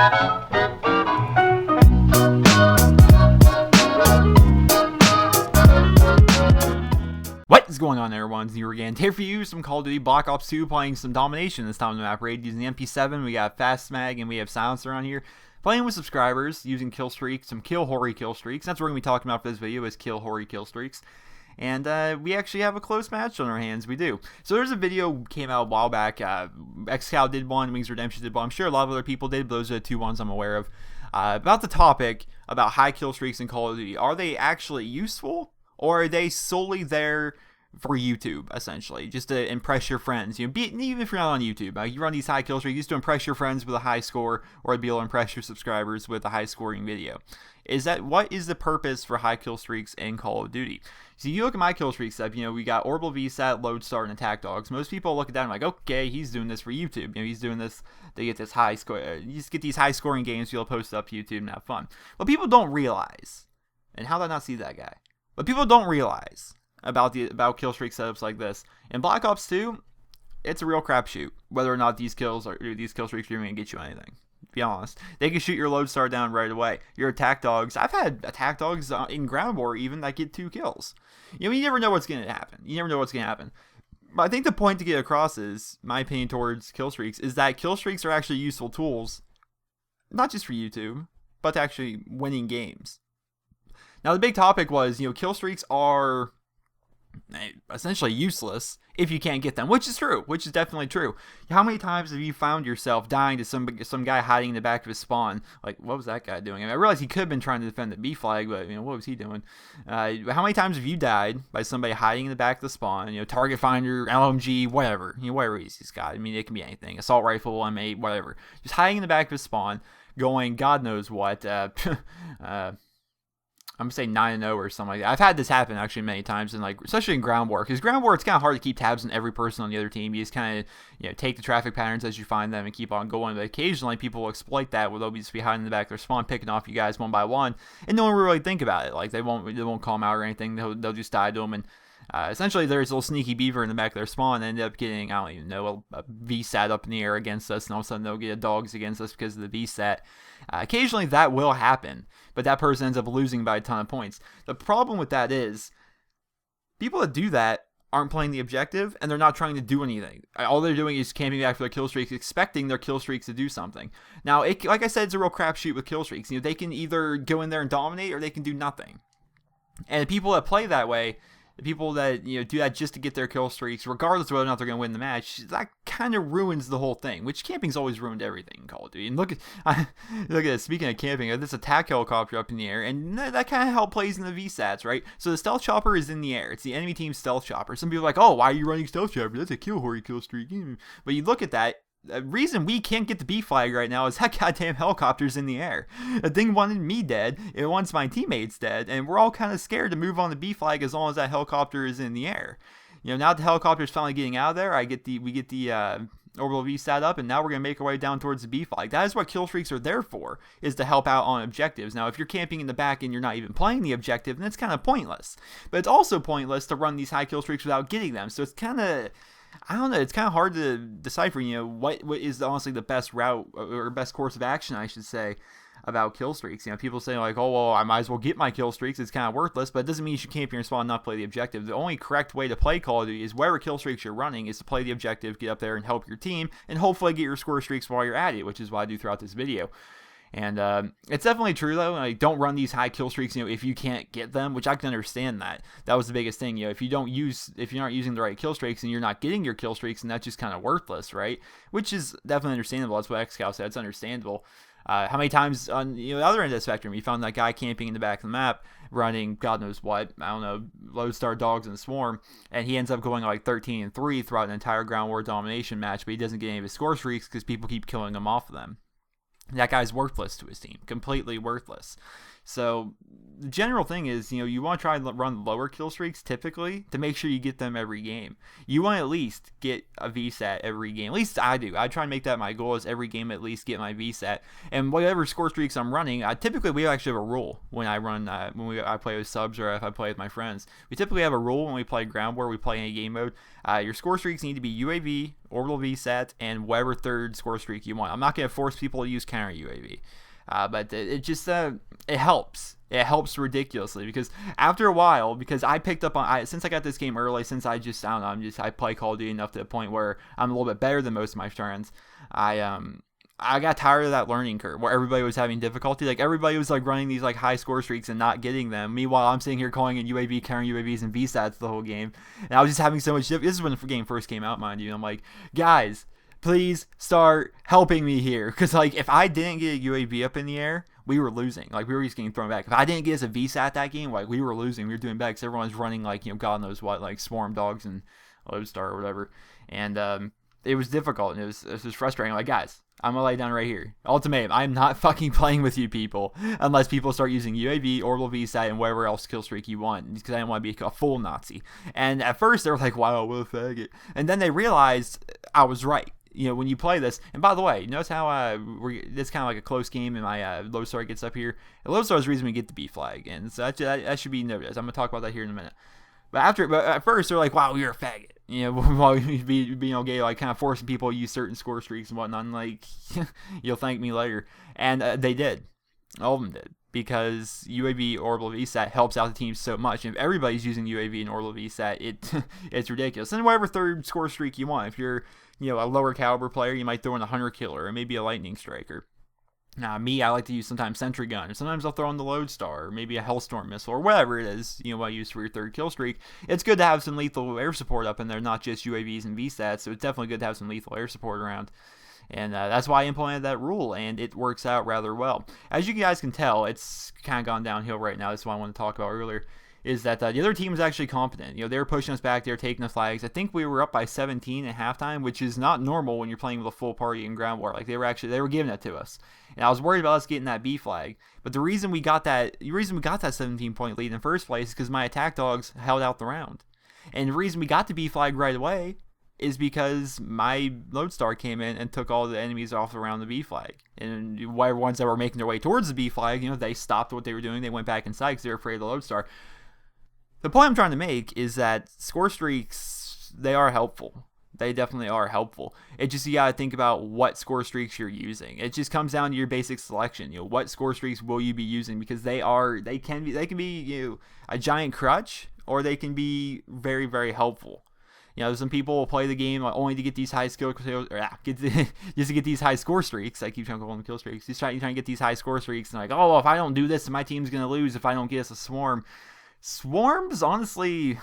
What is going on there, everyone? It's Nero again. Here for you, some Call of Duty Black Ops 2, playing some Domination this time on the map raid using the MP7. We got Fast Mag and we have Silencer on here. Playing with subscribers using Killstreaks, some Kill Hori Killstreaks. That's what we're going to be talking about for this video, is Kill Hori Killstreaks. And we actually have a close match on our hands. We do. So there's a video came out a while back. xcal did one, Wings Redemption did one. I'm sure a lot of other people did, but those are the two ones I'm aware of. About the topic about high kill streaks in Call of Duty. Are they actually useful? Or are they solely there for YouTube, essentially, just to impress your friends? You know, even if you're not on YouTube, you run these high kill streaks just to impress your friends with a high score, or to be able to impress your subscribers with a high scoring video. What is the purpose for high kill streaks in Call of Duty? So you look at my kill streak stuff. You know, we got Orbital VSAT, Lodestar, and Attack Dogs. Most people look at that and like, okay, he's doing this for YouTube. You know, he's doing this to get this high score. You just get these high scoring games you'll post up to YouTube and have fun. What people don't realize, and how did I not see that guy? What people don't realize about killstreak setups like this, in Black Ops 2, it's a real crapshoot whether or not these kill streaks are going to get you anything. To be honest, they can shoot your Lodestar down right away. Your Attack Dogs, I've had Attack Dogs in ground war even that get 2 kills. You know, you never know what's going to happen. But I think the point to get across is, my opinion towards killstreaks, is that killstreaks are actually useful tools, not just for YouTube, but to actually winning games. Now, the big topic was, you know, kill streaks are essentially useless if you can't get them, which is true, which is definitely true. How many times have you found yourself dying to some guy hiding in the back of his spawn? Like, what was that guy doing? I mean, I realized he could have been trying to defend the B flag, but, you know, what was he doing? How many times have you died by somebody hiding in the back of the spawn? You know, target finder, LMG, whatever. You know, whatever he's got. I mean, it can be anything. Assault rifle, M8, whatever. Just hiding in the back of his spawn, going God knows what. I'm going to say 9-0 or something like that. I've had this happen actually many times, and like, especially in ground war, because ground war, it's kind of hard to keep tabs on every person on the other team. You just kind of, you know, take the traffic patterns as you find them and keep on going. But occasionally people will exploit that, where they'll just be hiding in the back of their spawn, picking off you guys one by one, and no one will really think about it. Like, they won't call them out or anything. They'll just die to them, and essentially there's a little sneaky beaver in the back of their spawn, and end up getting, I don't even know, a VSAT up in the air against us, and all of a sudden they'll get a dogs against us because of the VSAT. Occasionally that will happen, but that person ends up losing by a ton of points. The problem with that is, people that do that aren't playing the objective, and they're not trying to do anything. All they're doing is camping back for their kill streaks, expecting their kill streaks to do something. Now, like I said, it's a real crapshoot with kill streaks. You know, they can either go in there and dominate, or they can do nothing. And the people that play that way, the people that, you know, do that just to get their kill streaks, regardless of whether or not they're going to win the match, that kind of ruins the whole thing. Which, camping's always ruined everything in Call of Duty. And look at this. Speaking of camping, this attack helicopter up in the air, and that kind of how it plays in the VSATs, right? So the stealth chopper is in the air. It's the enemy team's stealth chopper. Some people are like, oh, why are you running stealth chopper? That's a kill hori kill streak. But you look at that. The reason we can't get the B flag right now is that goddamn helicopter's in the air. The thing wanted me dead, it wants my teammates dead, and we're all kind of scared to move on the B flag as long as that helicopter is in the air. You know, now that the helicopter's finally getting out of there, we get the orbital VSAT up, and now we're going to make our way down towards the B flag. That is what kill streaks are there for, is to help out on objectives. Now, if you're camping in the back and you're not even playing the objective, then it's kind of pointless. But it's also pointless to run these high kill streaks without getting them, so it's kind of, I don't know, it's kind of hard to decipher, you know, what is honestly the best route, or best course of action, I should say, about kill streaks. You know, people say like, oh, well, I might as well get my kill streaks, it's kind of worthless, but it doesn't mean you should camp your spawn and not play the objective. The only correct way to play Call of Duty is, whatever kill streaks you're running, is to play the objective, get up there and help your team, and hopefully get your score streaks while you're at it, which is what I do throughout this video. And it's definitely true, though. Like, don't run these high kill streaks, you know, if you can't get them, which I can understand that. That was the biggest thing, you know, if you're not using the right kill streaks and you're not getting your kill streaks, and that's just kind of worthless, right? Which is definitely understandable. That's what xcal said. It's understandable. How many times on, you know, the other end of the spectrum, you found that guy camping in the back of the map, running God knows what, I don't know, Lodestar, Dogs, and Swarm, and he ends up going like 13-3 throughout an entire ground war domination match, but he doesn't get any of his score streaks because people keep killing him off of them. That guy's worthless to his team, completely worthless. So the general thing is, you want to try and run lower kill streaks typically to make sure you get them every game. You want to at least get a VSAT every game. At least I do. I try and make that my goal, is every game at least get my VSAT. And whatever score streaks I'm running, typically we actually have a rule when I run, I play with subs or if I play with my friends. We typically have a rule when we play ground war, we play any game mode. Your score streaks need to be UAV, orbital VSAT, and whatever third score streak you want. I'm not going to force people to use counter UAV. But it just it helps. It helps ridiculously, because after a while, because I picked up on, since I got this game early, since I don't know, I play Call of Duty enough to the point where I'm a little bit better than most of my friends. I got tired of that learning curve where everybody was having difficulty. Like, everybody was like running these like high score streaks and not getting them. Meanwhile, I'm sitting here calling in UAV, countering UAVs and VSATs the whole game, and I was just having so much difficulty. This is when the game first came out, mind you. And I'm like, guys, please start helping me here, because like if I didn't get a UAV up in the air, we were losing. Like, we were just getting thrown back. If I didn't get us a VSAT that game, like, we were losing. We were doing bad because everyone's running like, God knows what, like Swarm Dogs and Lodestar or whatever. And it was difficult, and it was frustrating. Like, guys, I'm gonna lay down right here. Ultimatum: I'm not fucking playing with you people unless people start using UAV, orbital VSAT, and whatever else kill streak you want, because I don't want to be a full Nazi. And at first they were like, "Wow, what a faggot," and then they realized I was right. When you play this, and by the way, notice how it's kind of like a close game, and my Lodestar gets up here. And Lodestar is the reason we get the B flag, and so that should be noticed. I'm gonna talk about that here in a minute. But at first they're like, "Wow, you're a faggot," while being okay, like kind of forcing people to use certain score streaks and whatnot. And like, you'll thank me later. And they did, all of them did, because UAV orbital VSAT helps out the team so much. And if everybody's using UAV and orbital VSAT, it's ridiculous. And whatever third score streak you want, if you're a lower caliber player, you might throw in a Hunter Killer or maybe a Lightning Striker. Me, I like to use sometimes Sentry Gun, or sometimes I'll throw in the Lodestar, or maybe a Hellstorm Missile, or whatever it is, what you use for your third kill streak. It's good to have some lethal air support up in there, not just UAVs and VSATs, so it's definitely good to have some lethal air support around. And that's why I implemented that rule, and it works out rather well. As you guys can tell, it's kind of gone downhill right now. That's what I wanted to talk about earlier, is that the other team was actually competent. They were pushing us back. They were taking the flags. I think we were up by 17 at halftime, which is not normal when you're playing with a full party in ground war. Like, they were giving it to us. And I was worried about us getting that B flag. But the reason we got that 17-point lead in the first place is because my attack dogs held out the round. And the reason we got the B flag right away is because my Lodestar came in and took all the enemies off around the B flag. And whatever ones that were making their way towards the B flag, they stopped what they were doing. They went back inside because they were afraid of the Lodestar. The point I'm trying to make is that score streaks, they are helpful. They definitely are helpful. It just, you gotta think about what score streaks you're using. It just comes down to your basic selection. What score streaks will you be using? Because they can be a giant crutch, or they can be very, very helpful. Some people will play the game only to get these high skill, just to get these high score streaks. I keep trying to call them kill streaks. Just trying to get these high score streaks, and like, oh, if I don't do this, my team's gonna lose if I don't get us a swarm. Swarms, honestly,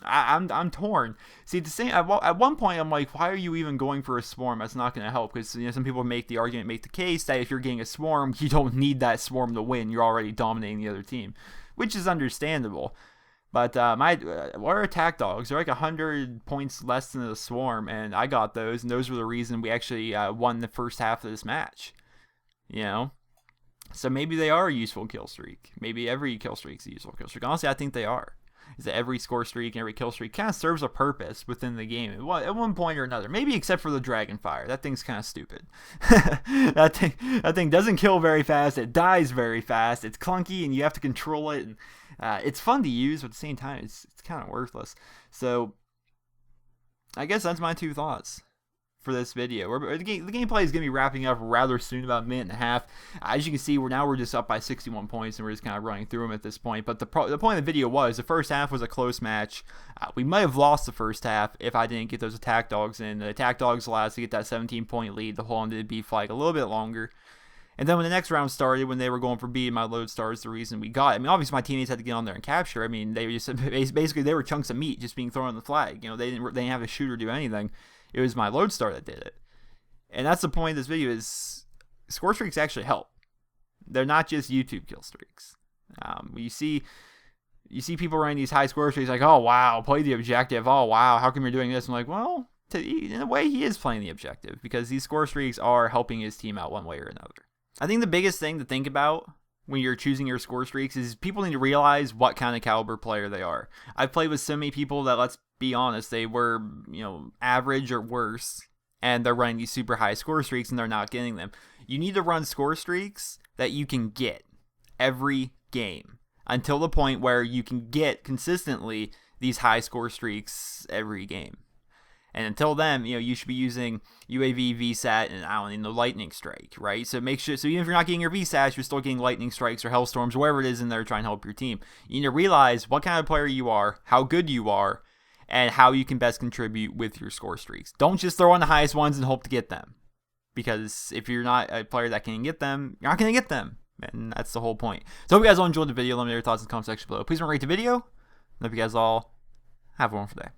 I'm torn. See, at one point, I'm like, why are you even going for a swarm? That's not going to help, because some people make the case that if you're getting a swarm, you don't need that swarm to win. You're already dominating the other team, which is understandable. But our attack dogs, they're like 100 points less than the swarm, and I got those, and those were the reason we actually won the first half of this match. So maybe they are a useful kill streak. Maybe every kill streak is a useful kill streak. Honestly, I think they are. Is that every score streak and every kill streak kind of serves a purpose within the game at one point or another. Maybe except for the Dragonfire. That thing's kind of stupid. that thing doesn't kill very fast. It dies very fast. It's clunky, and you have to control it. And it's fun to use, but at the same time, it's kind of worthless. So I guess that's my two thoughts for this video. The gameplay is going to be wrapping up rather soon, about a minute and a half. As you can see, we're just up by 61 points, and we're just kind of running through them at this point. But the point of the video was, the first half was a close match. We might have lost the first half if I didn't get those attack dogs in. The attack dogs allowed us to get that 17-point lead to hold on to the B flag a little bit longer. And then when the next round started, when they were going for B, my Lodestar is the reason we got it. I mean, obviously my teammates had to get on there and capture. I mean, they just basically they were chunks of meat just being thrown on the flag. They didn't have a shooter do anything. It was my Lodestar that did it. And that's the point of this video, is score streaks actually help. They're not just YouTube kill streaks. You see people running these high score streaks like, oh, wow, play the objective. Oh, wow, how come you're doing this? I'm like, well, in a way, he is playing the objective, because these score streaks are helping his team out one way or another. I think the biggest thing to think about when you're choosing your score streaks is people need to realize what kind of caliber player they are. I've played with so many people that, let's be honest, they were, average or worse, and they're running these super high score streaks and they're not getting them. You need to run score streaks that you can get every game until the point where you can get consistently these high score streaks every game. And until then, you should be using UAV, VSAT, and the Lightning Strike, right? So make sure, so even if you're not getting your VSATs, you're still getting Lightning Strikes or Hellstorms, whatever it is in there trying to help your team. You need to realize what kind of player you are, how good you are, and how you can best contribute with your score streaks. Don't just throw on the highest ones and hope to get them. Because if you're not a player that can get them, you're not going to get them. And that's the whole point. So I hope you guys all enjoyed the video. Let me know your thoughts in the comment section below. Please rate the video. And I hope you guys all have a wonderful day.